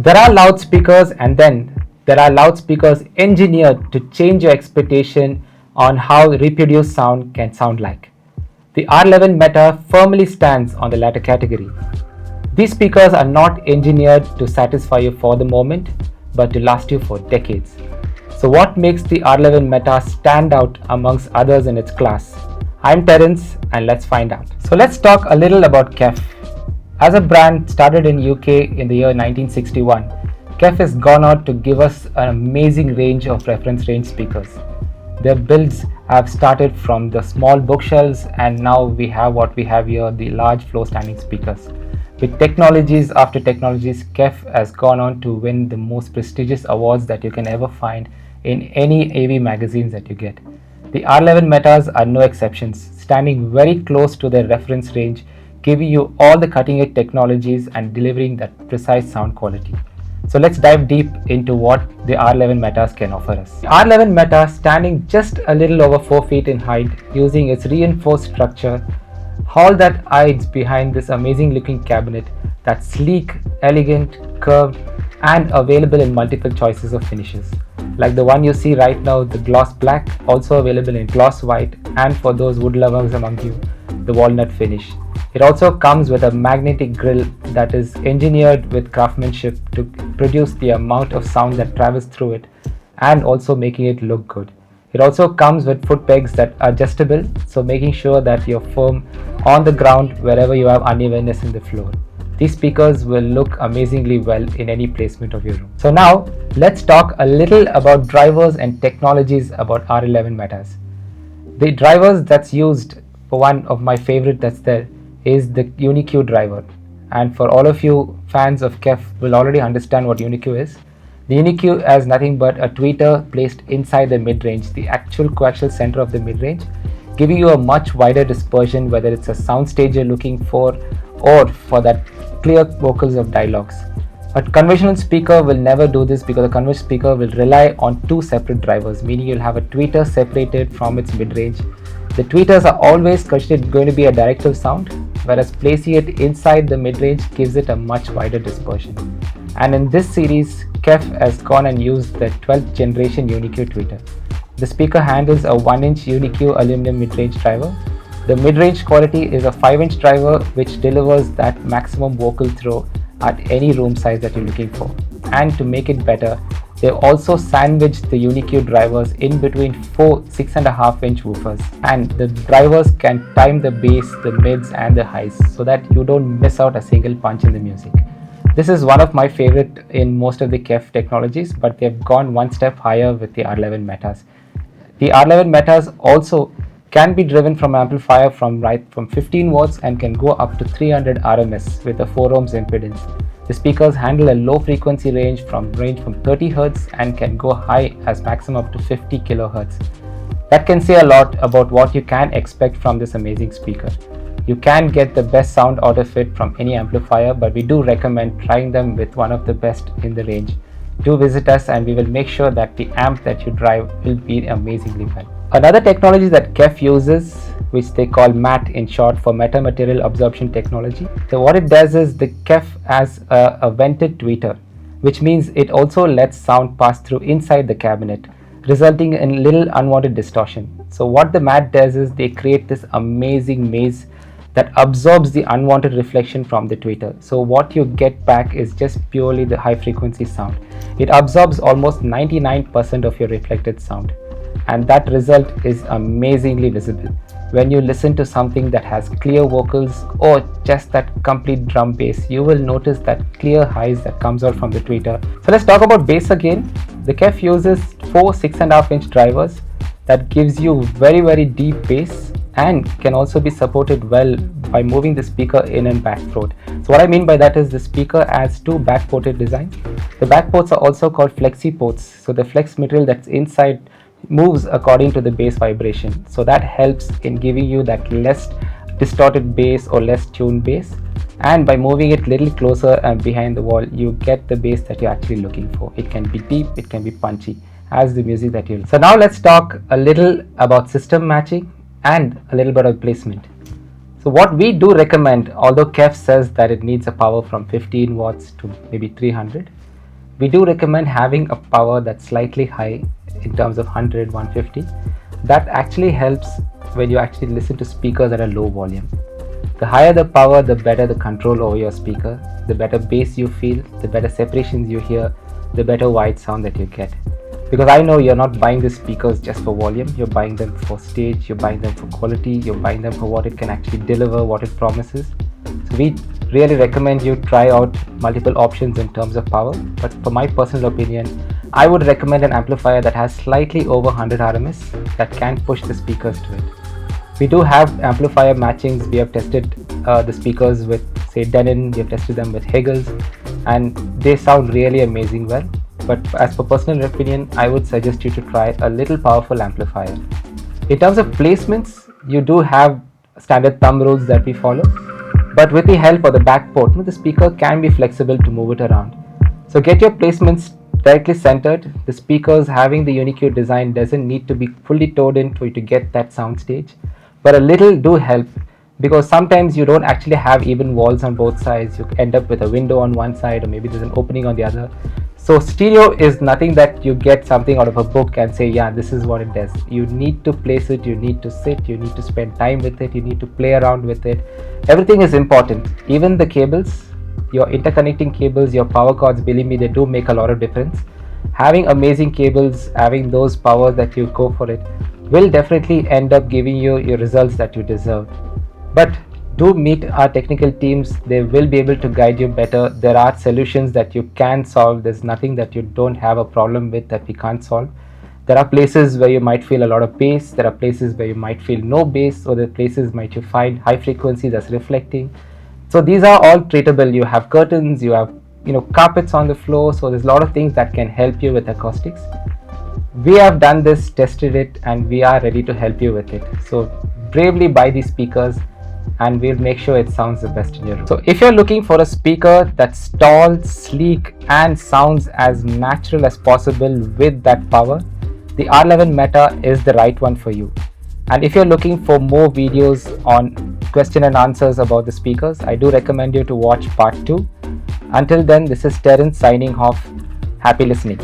There are loudspeakers, and then there are loudspeakers engineered to change your expectation on how reproduced sound can sound like. The R11 Meta firmly stands on the latter category. These speakers are not engineered to satisfy you for the moment, but to last you for decades. So what makes the R11 Meta stand out amongst others in its class? I'm Terence, and let's find out. So let's talk a little about KEF. As a brand started in UK in the year 1961, KEF has gone on to give us an amazing range of reference range speakers. Their builds have started from the small bookshelves, and now we have what we have here, the large floor standing speakers. With technologies after technologies, KEF has gone on to win the most prestigious awards that you can ever find in any AV magazines that you get. The R11 Metas are no exceptions, standing very close to their reference range, giving you all the cutting edge technologies and delivering that precise sound quality. So let's dive deep into what the R11 Metas can offer us. The R11 Meta, standing just a little over 4 feet in height, using its reinforced structure, all that hides behind this amazing looking cabinet that's sleek, elegant, curved, and available in multiple choices of finishes. Like the one you see right now, the gloss black, also available in gloss white, and for those wood lovers among you, the walnut finish. It also comes with a magnetic grille that is engineered with craftsmanship to produce the amount of sound that travels through it and also making it look good. It also comes with foot pegs that are adjustable, so making sure that you're firm on the ground wherever you have unevenness in the floor. These speakers will look amazingly well in any placement of your room. So now let's talk a little about drivers and technologies about R11 Metas. The drivers that's used, for one of my favorite that's there, is the Uni-Q driver. And for all of you fans of KEF will already understand what Uni-Q is. The Uni-Q has nothing but a tweeter placed inside the mid-range, the actual coaxial center of the mid-range, giving you a much wider dispersion, whether it's a soundstage you're looking for or for that clear vocals of dialogues. A conventional speaker will never do this because a conventional speaker will rely on two separate drivers, meaning you'll have a tweeter separated from its mid-range. The tweeters are always considered going to be a directional sound, whereas placing it inside the mid-range gives it a much wider dispersion. And in this series, KEF has gone and used the 12th generation Uni-Q tweeter. The speaker handles a 1-inch Uni-Q aluminum mid-range driver. The mid-range quality is a 5-inch driver which delivers that maximum vocal throw at any room size that you're looking for. And to make it better, they've also sandwiched the Uni-Q drivers in between 4 6.5-inch woofers, and the drivers can time the bass, the mids and the highs so that you don't miss out a single punch in the music. This is one of my favorite in most of the KEF technologies, but they've gone one step higher with the R11 Metas. The R11 Metas also can be driven from amplifier from 15 watts and can go up to 300 RMS with a 4 ohms impedance. The speakers handle a low frequency range from 30 Hz and can go high as maximum up to 50 kHz. That can say a lot about what you can expect from this amazing speaker. You can get the best sound out of it from any amplifier, but we do recommend trying them with one of the best in the range. Do visit us and we will make sure that the amp that you drive will be amazingly well. Another technology that KEF uses, which they call MAT in short for Metamaterial Absorption Technology. So what it does is the KEF has a vented tweeter, which means it also lets sound pass through inside the cabinet, resulting in little unwanted distortion. So what the MAT does is they create this amazing maze that absorbs the unwanted reflection from the tweeter. So what you get back is just purely the high frequency sound. It absorbs almost 99% of your reflected sound, and that result is amazingly visible. When you listen to something that has clear vocals or just that complete drum bass, you will notice that clear highs that comes out from the tweeter. So let's talk about bass again. The KEF uses 4 6.5-inch drivers that gives you very deep bass and can also be supported well by moving the speaker in and back throat. So what I mean by that is the speaker has 2 back ported designs. The back ports are also called Flexi ports. So the flex material that's inside moves according to the bass vibration. So that helps in giving you that less distorted bass or less tuned bass. And by moving it little closer and behind the wall, you get the bass that you're actually looking for. It can be deep, it can be punchy as the music that you'll. So now let's talk a little about system matching and a little bit of placement. So what we do recommend, although KEF says that it needs a power from 15 watts to maybe 300, we do recommend having a power that's slightly high in terms of 100, 150. That actually helps when you actually listen to speakers at a low volume. The higher the power, the better the control over your speaker, the better bass you feel, the better separations you hear, the better wide sound that you get. Because I know you're not buying the speakers just for volume, you're buying them for stage, you're buying them for quality, you're buying them for what it can actually deliver, what it promises. So we really recommend you try out multiple options in terms of power, but for my personal opinion, I would recommend an amplifier that has slightly over 100 RMS that can push the speakers to it. We do have amplifier matchings. We have tested the speakers with, say, Denon, we have tested them with Hegel's, and they sound really amazing well. But as per personal opinion, I would suggest you to try a little powerful amplifier. In terms of placements, you do have standard thumb rules that we follow, but with the help of the back port, the speaker can be flexible to move it around. So get your placements directly centered. The speakers having the Uni-Q design doesn't need to be fully towed in for you to get that sound stage, but a little do help, because sometimes you don't actually have even walls on both sides. You end up with a window on one side, or maybe there's an opening on the other. So stereo is nothing that you get something out of a book and say, yeah, this is what it does. You need to place it, you need to sit, you need to spend time with it, you need to play around with it. Everything is important. Even the cables, your interconnecting cables, your power cords, believe me, they do make a lot of difference. Having amazing cables, having those powers that you go for it, will definitely end up giving you your results that you deserve. But do meet our technical teams. They will be able to guide you better. There are solutions that you can solve. There's nothing that you don't have a problem with that we can't solve. There are places where you might feel a lot of bass. There are places where you might feel no bass, or the places might you find high frequency that's reflecting. So these are all treatable. You have curtains, you have carpets on the floor. So there's a lot of things that can help you with acoustics. We have done this, tested it, and we are ready to help you with it. So bravely buy these speakers, and we'll make sure it sounds the best in your room. So if you're looking for a speaker that's tall, sleek, and sounds as natural as possible with that power, the R11 Meta is the right one for you. And if you're looking for more videos on question and answers about the speakers, I do recommend you to watch part 2. Until then, this is Terence signing off. Happy listening.